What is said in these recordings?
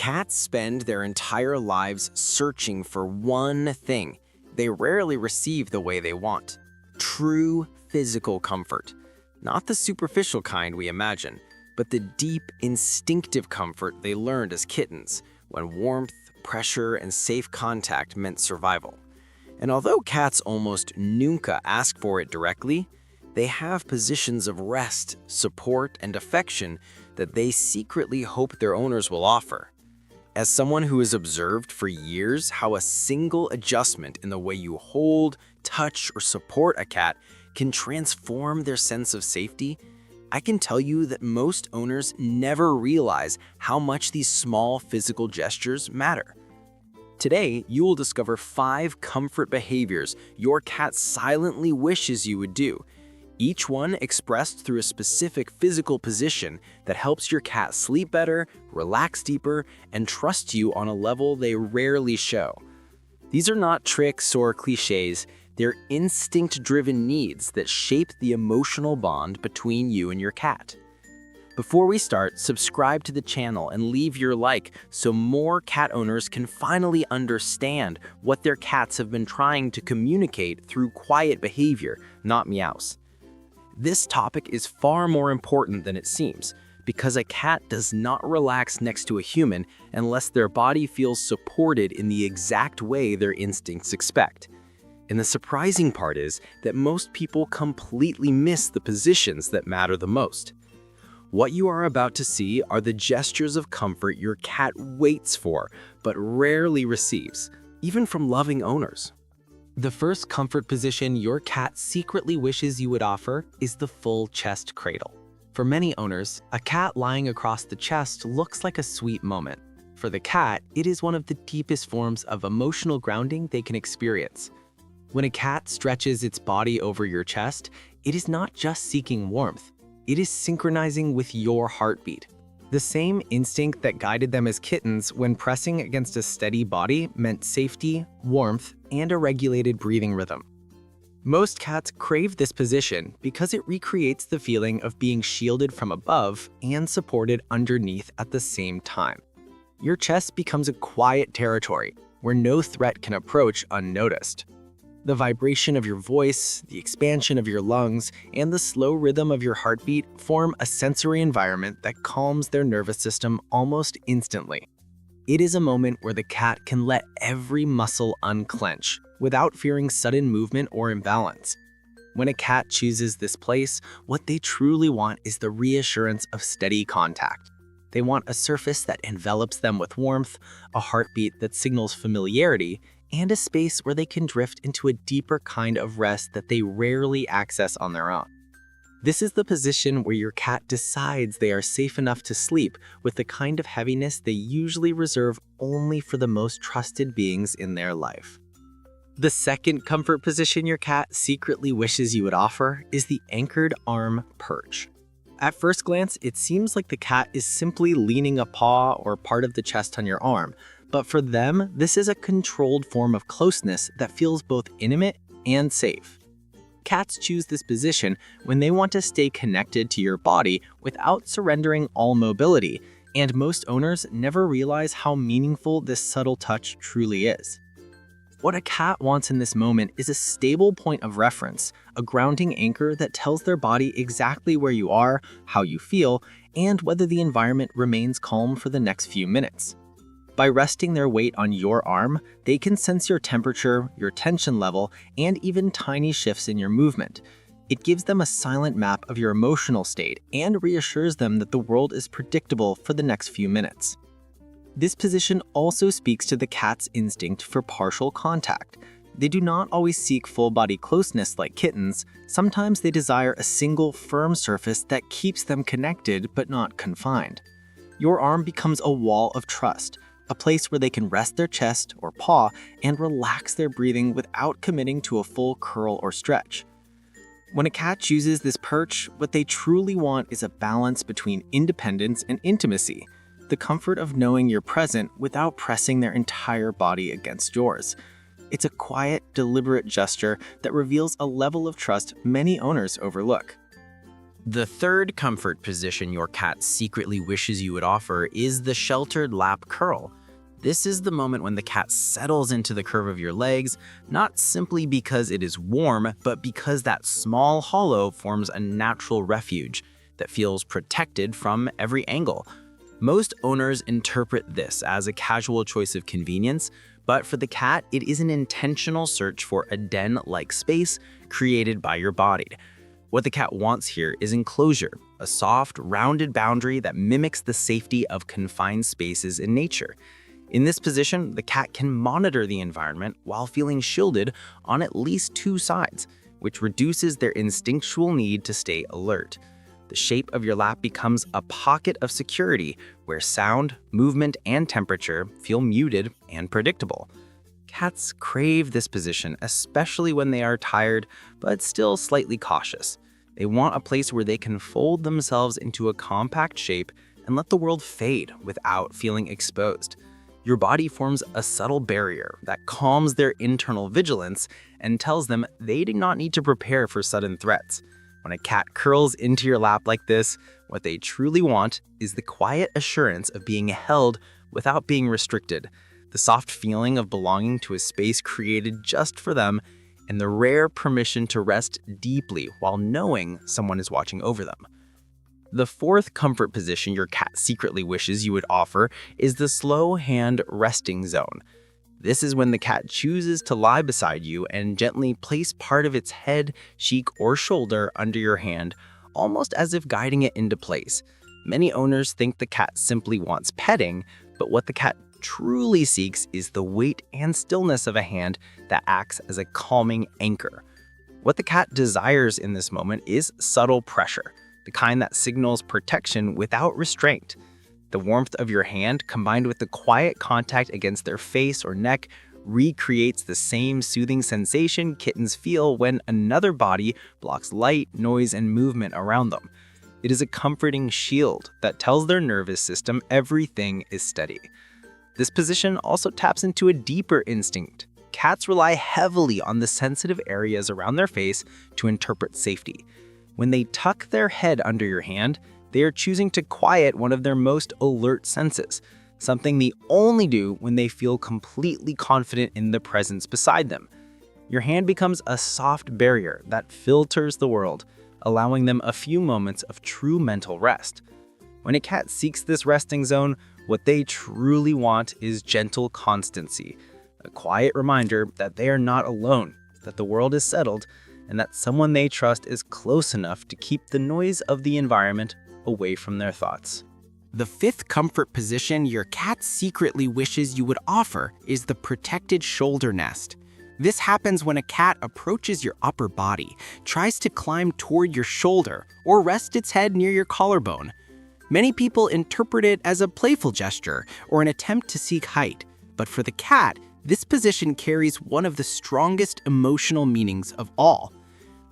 Cats spend their entire lives searching for one thing. They rarely receive the way they want. True physical comfort. Not the superficial kind we imagine, but the deep, instinctive comfort they learned as kittens, when warmth, pressure, and safe contact meant survival. And although cats almost nunca ask for it directly, they have positions of rest, support, and affection that they secretly hope their owners will offer. As someone who has observed for years how a single adjustment in the way you hold, touch, or support a cat can transform their sense of safety, I can tell you that most owners never realize how much these small physical gestures matter. Today, you will discover 5 comfort behaviors your cat silently wishes you would do, each one expressed through a specific physical position that helps your cat sleep better, relax deeper, and trust you on a level they rarely show. These are not tricks or cliches, they're instinct-driven needs that shape the emotional bond between you and your cat. Before we start, subscribe to the channel and leave your like so more cat owners can finally understand what their cats have been trying to communicate through quiet behavior, not meows. This topic is far more important than it seems, because a cat does not relax next to a human unless their body feels supported in the exact way their instincts expect. And the surprising part is that most people completely miss the positions that matter the most. What you are about to see are the gestures of comfort your cat waits for, but rarely receives, even from loving owners. The first comfort position your cat secretly wishes you would offer is the full chest cradle. For many owners, a cat lying across the chest looks like a sweet moment. For the cat, it is one of the deepest forms of emotional grounding they can experience. When a cat stretches its body over your chest, it is not just seeking warmth, it is synchronizing with your heartbeat. The same instinct that guided them as kittens when pressing against a steady body meant safety, warmth, and a regulated breathing rhythm. Most cats crave this position because it recreates the feeling of being shielded from above and supported underneath at the same time. Your chest becomes a quiet territory where no threat can approach unnoticed. The vibration of your voice, the expansion of your lungs, and the slow rhythm of your heartbeat form a sensory environment that calms their nervous system almost instantly. It is a moment where the cat can let every muscle unclench without fearing sudden movement or imbalance. When a cat chooses this place, what they truly want is the reassurance of steady contact. They want a surface that envelops them with warmth, a heartbeat that signals familiarity, and a space where they can drift into a deeper kind of rest that they rarely access on their own. This is the position where your cat decides they are safe enough to sleep with the kind of heaviness they usually reserve only for the most trusted beings in their life. The second comfort position your cat secretly wishes you would offer is the anchored arm perch. At first glance, it seems like the cat is simply leaning a paw or part of the chest on your arm, but for them, this is a controlled form of closeness that feels both intimate and safe. Cats choose this position when they want to stay connected to your body without surrendering all mobility, and most owners never realize how meaningful this subtle touch truly is. What a cat wants in this moment is a stable point of reference, a grounding anchor that tells their body exactly where you are, how you feel, and whether the environment remains calm for the next few minutes. By resting their weight on your arm, they can sense your temperature, your tension level, and even tiny shifts in your movement. It gives them a silent map of your emotional state and reassures them that the world is predictable for the next few minutes. This position also speaks to the cat's instinct for partial contact. They do not always seek full-body closeness like kittens. Sometimes they desire a single, firm surface that keeps them connected but not confined. Your arm becomes a wall of trust, a place where they can rest their chest or paw and relax their breathing without committing to a full curl or stretch. When a cat chooses this perch, what they truly want is a balance between independence and intimacy, the comfort of knowing you're present without pressing their entire body against yours. It's a quiet, deliberate gesture that reveals a level of trust many owners overlook. The third comfort position your cat secretly wishes you would offer is the sheltered lap curl. This is the moment when the cat settles into the curve of your legs, not simply because it is warm, but because that small hollow forms a natural refuge that feels protected from every angle. Most owners interpret this as a casual choice of convenience, but for the cat, it is an intentional search for a den-like space created by your body. What the cat wants here is enclosure, a soft, rounded boundary that mimics the safety of confined spaces in nature. In this position, the cat can monitor the environment while feeling shielded on at least two sides, which reduces their instinctual need to stay alert. The shape of your lap becomes a pocket of security where sound, movement, and temperature feel muted and predictable. Cats crave this position, especially when they are tired but still slightly cautious. They want a place where they can fold themselves into a compact shape and let the world fade without feeling exposed. Your body forms a subtle barrier that calms their internal vigilance and tells them they do not need to prepare for sudden threats. When a cat curls into your lap like this, what they truly want is the quiet assurance of being held without being restricted, the soft feeling of belonging to a space created just for them, and the rare permission to rest deeply while knowing someone is watching over them. The fourth comfort position your cat secretly wishes you would offer is the slow hand resting zone. This is when the cat chooses to lie beside you and gently place part of its head, cheek, or shoulder under your hand, almost as if guiding it into place. Many owners think the cat simply wants petting, but what the cat truly seeks is the weight and stillness of a hand that acts as a calming anchor. What the cat desires in this moment is subtle pressure, the kind that signals protection without restraint. The warmth of your hand, combined with the quiet contact against their face or neck, recreates the same soothing sensation kittens feel when another body blocks light, noise, and movement around them. It is a comforting shield that tells their nervous system everything is steady. This position also taps into a deeper instinct. Cats rely heavily on the sensitive areas around their face to interpret safety. When they tuck their head under your hand, they are choosing to quiet one of their most alert senses, something they only do when they feel completely confident in the presence beside them. Your hand becomes a soft barrier that filters the world, allowing them a few moments of true mental rest. When a cat seeks this resting zone, what they truly want is gentle constancy, a quiet reminder that they are not alone, that the world is settled, and that someone they trust is close enough to keep the noise of the environment away from their thoughts. The fifth comfort position your cat secretly wishes you would offer is the protected shoulder nest. This happens when a cat approaches your upper body, tries to climb toward your shoulder, or rest its head near your collarbone. Many people interpret it as a playful gesture or an attempt to seek height, but for the cat, this position carries one of the strongest emotional meanings of all.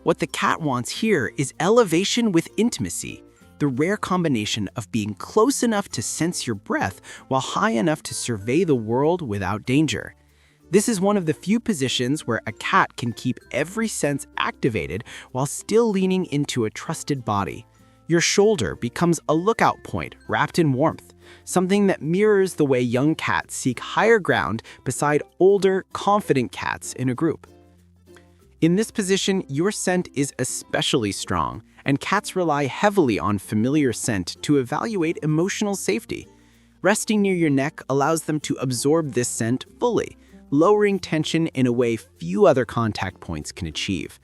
What the cat wants here is elevation with intimacy, the rare combination of being close enough to sense your breath while high enough to survey the world without danger. This is one of the few positions where a cat can keep every sense activated while still leaning into a trusted body. Your shoulder becomes a lookout point wrapped in warmth, something that mirrors the way young cats seek higher ground beside older, confident cats in a group. In this position, your scent is especially strong, and cats rely heavily on familiar scent to evaluate emotional safety. Resting near your neck allows them to absorb this scent fully, lowering tension in a way few other contact points can achieve.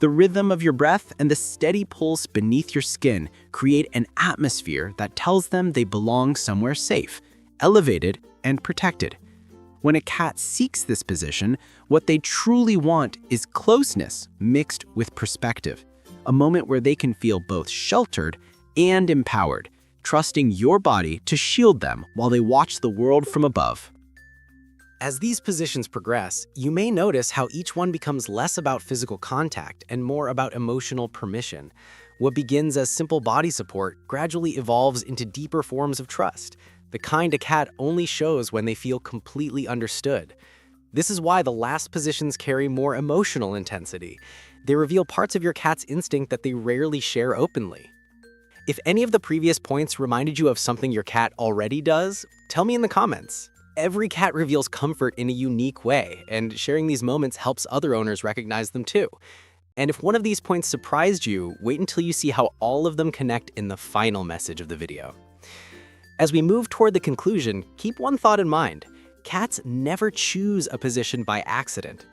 The rhythm of your breath and the steady pulse beneath your skin create an atmosphere that tells them they belong somewhere safe, elevated, and protected. When a cat seeks this position, what they truly want is closeness mixed with perspective, a moment where they can feel both sheltered and empowered, trusting your body to shield them while they watch the world from above. As these positions progress, you may notice how each one becomes less about physical contact and more about emotional permission. What begins as simple body support gradually evolves into deeper forms of trust, the kind a cat only shows when they feel completely understood. This is why the last positions carry more emotional intensity. They reveal parts of your cat's instinct that they rarely share openly. If any of the previous points reminded you of something your cat already does, tell me in the comments. Every cat reveals comfort in a unique way, and sharing these moments helps other owners recognize them too. And if one of these points surprised you, wait until you see how all of them connect in the final message of the video. As we move toward the conclusion, keep one thought in mind. Cats never choose a position by accident.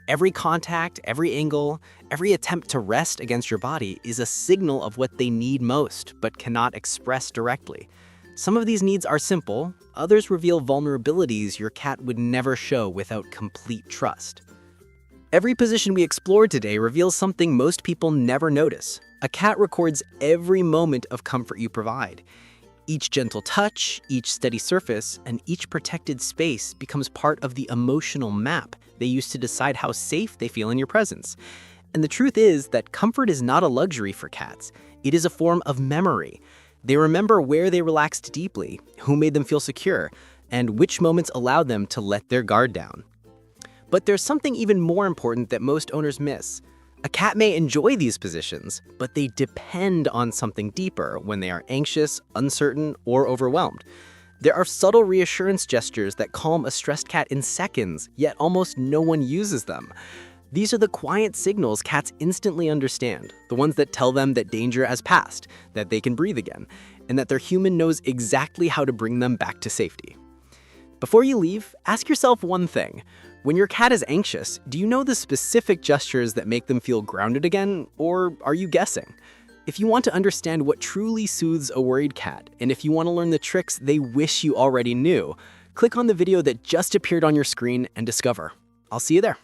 Every contact, every angle, every attempt to rest against your body is a signal of what they need most, but cannot express directly. Some of these needs are simple, others reveal vulnerabilities your cat would never show without complete trust. Every position we explored today reveals something most people never notice. A cat records every moment of comfort you provide. Each gentle touch, each steady surface, and each protected space becomes part of the emotional map they use to decide how safe they feel in your presence. And the truth is that comfort is not a luxury for cats. It is a form of memory. They remember where they relaxed deeply, who made them feel secure, and which moments allowed them to let their guard down. But there's something even more important that most owners miss. A cat may enjoy these positions, but they depend on something deeper when they are anxious, uncertain, or overwhelmed. There are subtle reassurance gestures that calm a stressed cat in seconds, yet almost no one uses them. These are the quiet signals cats instantly understand, the ones that tell them that danger has passed, that they can breathe again, and that their human knows exactly how to bring them back to safety. Before you leave, ask yourself one thing. When your cat is anxious, do you know the specific gestures that make them feel grounded again, or are you guessing? If you want to understand what truly soothes a worried cat, and if you want to learn the tricks they wish you already knew, click on the video that just appeared on your screen and discover. I'll see you there.